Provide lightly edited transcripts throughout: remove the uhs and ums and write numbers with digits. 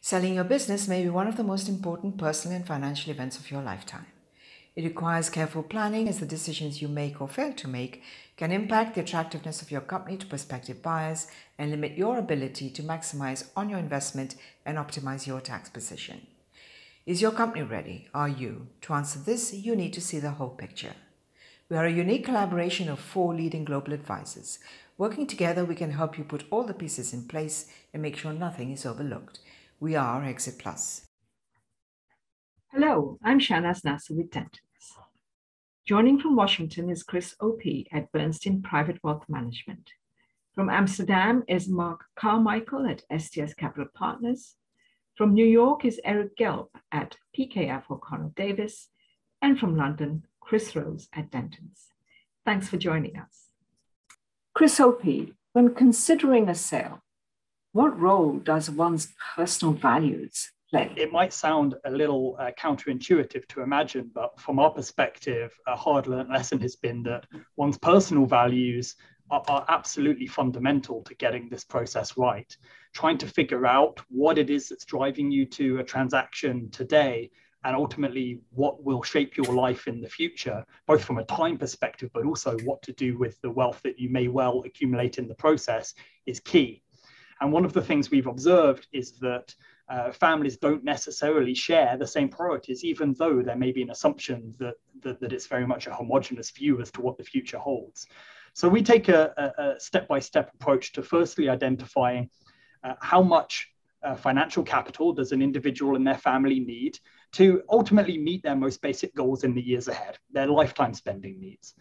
Selling your business may be one of the most important personal and financial events of your lifetime. It requires careful planning as the decisions you make or fail to make can impact the attractiveness of your company to prospective buyers and limit your ability to maximize on your investment and optimize your tax position. Is your company ready? Are you? To answer this, you need to see the whole picture. We are a unique collaboration of 4 leading global advisors. Working together, we can help you put all the pieces in place and make sure nothing is overlooked. We are Exit Plus. Hello, I'm Shahnaz Nasser with Dentons. Joining from Washington is Chris Opie at Bernstein Private Wealth Management. From Amsterdam is Mark Carmichael at STS Capital Partners. From New York is Eric Gelb at PKF O'Connor Davis. And from London, Chris Rose at Dentons. Thanks for joining us. Chris Opie, when considering a sale, what role does one's personal values play? It might sound a little counterintuitive to imagine, but from our perspective, a hard-learned lesson has been that one's personal values are absolutely fundamental to getting this process right. Trying to figure out what it is that's driving you to a transaction today and ultimately what will shape your life in the future, both from a time perspective, but also what to do with the wealth that you may well accumulate in the process is key. And one of the things we've observed is that families don't necessarily share the same priorities, even though there may be an assumption that it's very much a homogenous view as to what the future holds. So we take a step-by-step approach to firstly identifying how much financial capital does an individual and their family need to ultimately meet their most basic goals in the years ahead, their lifetime spending needs.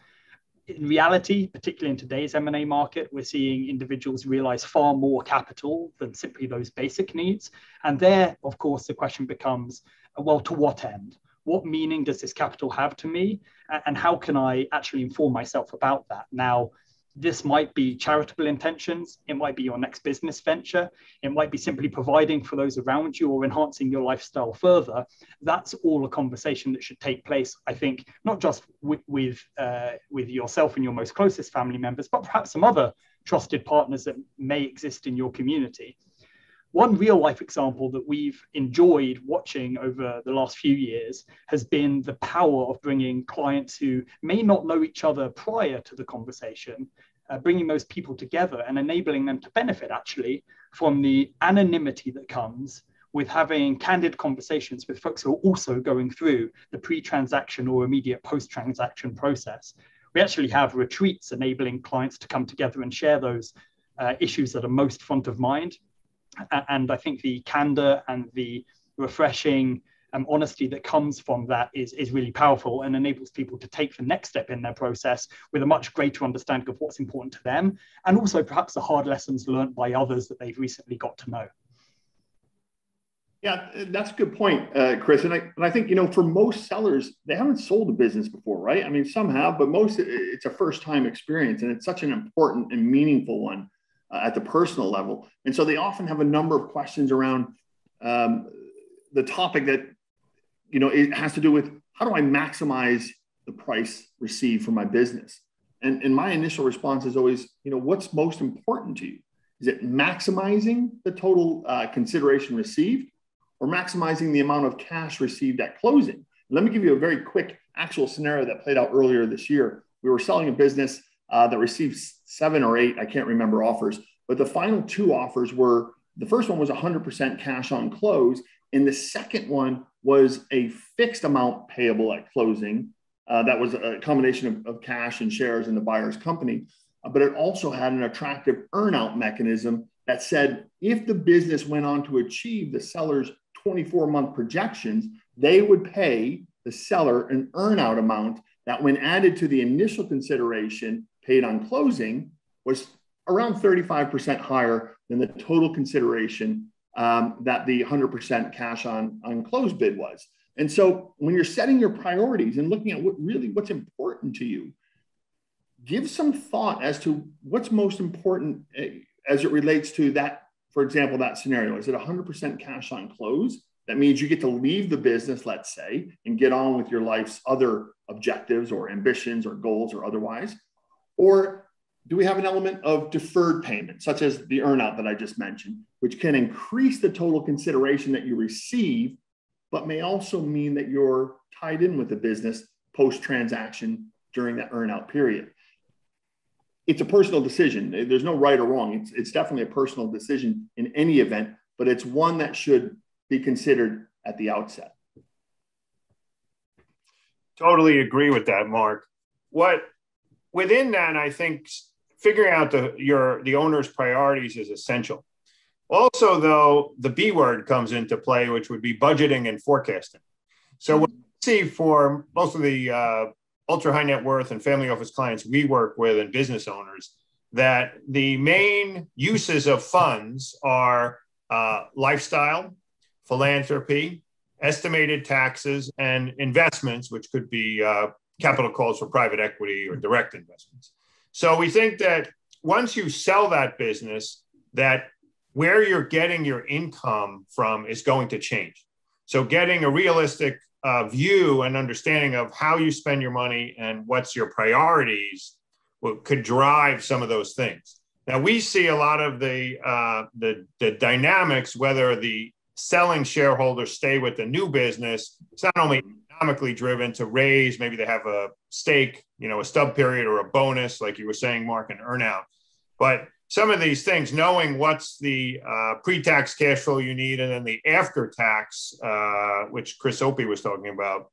In reality, particularly in today's M&A market, we're seeing individuals realize far more capital than simply those basic needs. And there, of course, the question becomes, well, to what end? What meaning does this capital have to me? And how can I actually inform myself about that? Now, this might be charitable intentions. It might be your next business venture. It might be simply providing for those around you or enhancing your lifestyle further. That's all a conversation that should take place, I think, not just with yourself and your most closest family members, but perhaps some other trusted partners that may exist in your community. One real life example that we've enjoyed watching over the last few years has been the power of bringing clients who may not know each other prior to the conversation, bringing those people together and enabling them to benefit actually from the anonymity that comes with having candid conversations with folks who are also going through the pre-transaction or immediate post-transaction process. We actually have retreats enabling clients to come together and share those issues that are most front of mind. And I think the candor and the refreshing honesty that comes from that is really powerful and enables people to take the next step in their process with a much greater understanding of what's important to them, and also perhaps the hard lessons learned by others that they've recently got to know. Yeah, that's a good point, Chris. And I think, for most sellers, they haven't sold a business before, right? I mean, some have, but most, it's a first-time experience, and it's such an important and meaningful one at the personal level. And so they often have a number of questions around the topic that, it has to do with how do I maximize the price received for my business? And my initial response is always, what's most important to you? Is it maximizing the total consideration received or maximizing the amount of cash received at closing? Let me give you a very quick actual scenario that played out earlier this year. We were selling a business that received 7 or 8, I can't remember, offers, but the final 2 offers were, the first one was 100% cash on close, and the second one was a fixed amount payable at closing. That was a combination of cash and shares in the buyer's company, but it also had an attractive earnout mechanism that said if the business went on to achieve the seller's 24-month projections, they would pay the seller an earnout amount that, when added to the initial consideration paid on closing, was around 35% higher than the total consideration that the 100% cash on close bid was. And so when you're setting your priorities and looking at what's important to you, give some thought as to what's most important as it relates to that. For example, that scenario, is it 100% cash on close? That means you get to leave the business, let's say, and get on with your life's other objectives or ambitions or goals or otherwise. Or do we have an element of deferred payment, such as the earnout that I just mentioned, which can increase the total consideration that you receive, but may also mean that you're tied in with the business post-transaction during that earnout period? It's a personal decision. There's no right or wrong. It's definitely a personal decision in any event, but it's one that should be considered at the outset. Totally agree with that, Mark. Within that, I think figuring out the owner's priorities is essential. Also, though, the B word comes into play, which would be budgeting and forecasting. So what we see for most of the ultra high net worth and family office clients we work with and business owners, that the main uses of funds are lifestyle, philanthropy, estimated taxes, and investments, which could be capital calls for private equity or direct investments. So we think that once you sell that business, that where you're getting your income from is going to change. So getting a realistic view and understanding of how you spend your money and what's your priorities could drive some of those things. Now we see a lot of the dynamics, whether the selling shareholders stay with the new business. It's not only economically driven to raise, maybe they have a stake, a stub period or a bonus, like you were saying, Mark, an earnout. But some of these things, knowing what's the pre-tax cash flow you need, and then the after-tax, which Chris Opie was talking about,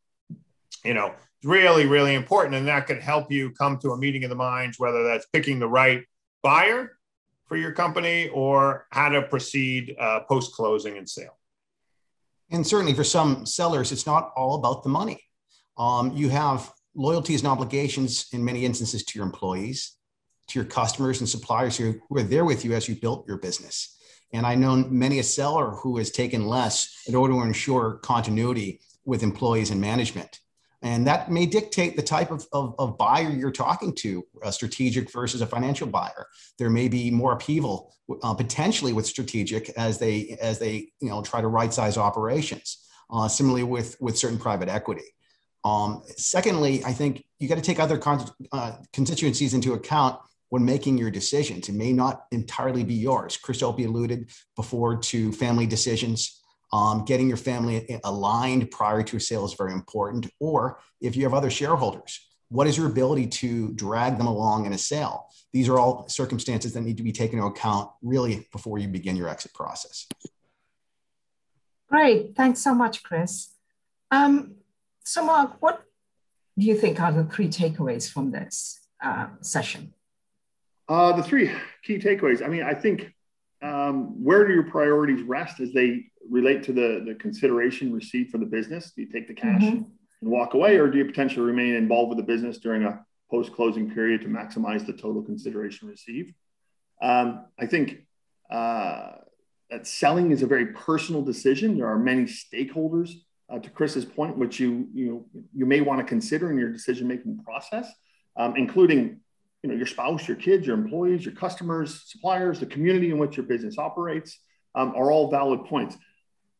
really, really important. And that could help you come to a meeting of the minds, whether that's picking the right buyer for your company or how to proceed post-closing and sale. And certainly for some sellers, it's not all about the money. You have loyalties and obligations in many instances to your employees, to your customers and suppliers who are there with you as you built your business. And I know many a seller who has taken less in order to ensure continuity with employees and management. And that may dictate the type of buyer you're talking to, a strategic versus a financial buyer. There may be more upheaval potentially with strategic as they try to right-size operations. Similarly with certain private equity. Secondly, I think you got to take other constituencies into account when making your decisions. It may not entirely be yours. Chris Opie alluded before to family decisions. Getting your family aligned prior to a sale is very important. Or if you have other shareholders, what is your ability to drag them along in a sale? These are all circumstances that need to be taken into account really before you begin your exit process. Great. Thanks so much, Chris. So Mark, what do you think are the 3 takeaways from this session? The 3 key takeaways. I think where do your priorities rest as they relate to the consideration received for the business? Do you take the cash and walk away, or do you potentially remain involved with the business during a post-closing period to maximize the total consideration received? I think that selling is a very personal decision. There are many stakeholders, to Chris's point, which you may want to consider in your decision-making process, including your spouse, your kids, your employees, your customers, suppliers, the community in which your business operates, are all valid points.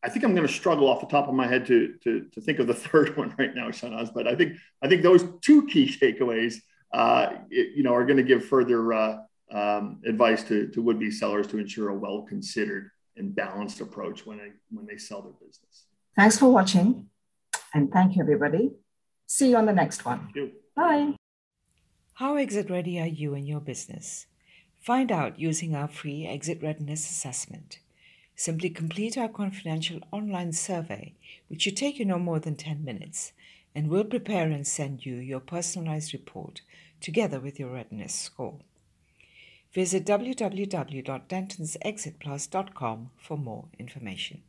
I think I'm going to struggle off the top of my head to think of the third one right now, Shahnaz, but I think those 2 key takeaways, are going to give further advice to would-be sellers to ensure a well-considered and balanced approach when they sell their business. Thanks for watching, and thank you, everybody. See you on the next one. Thank you. Bye. How exit ready are you and your business? Find out using our free exit readiness assessment. Simply complete our confidential online survey, which should take you no more than 10 minutes, and we'll prepare and send you your personalized report together with your readiness score. Visit www.dentonsexitplus.com for more information.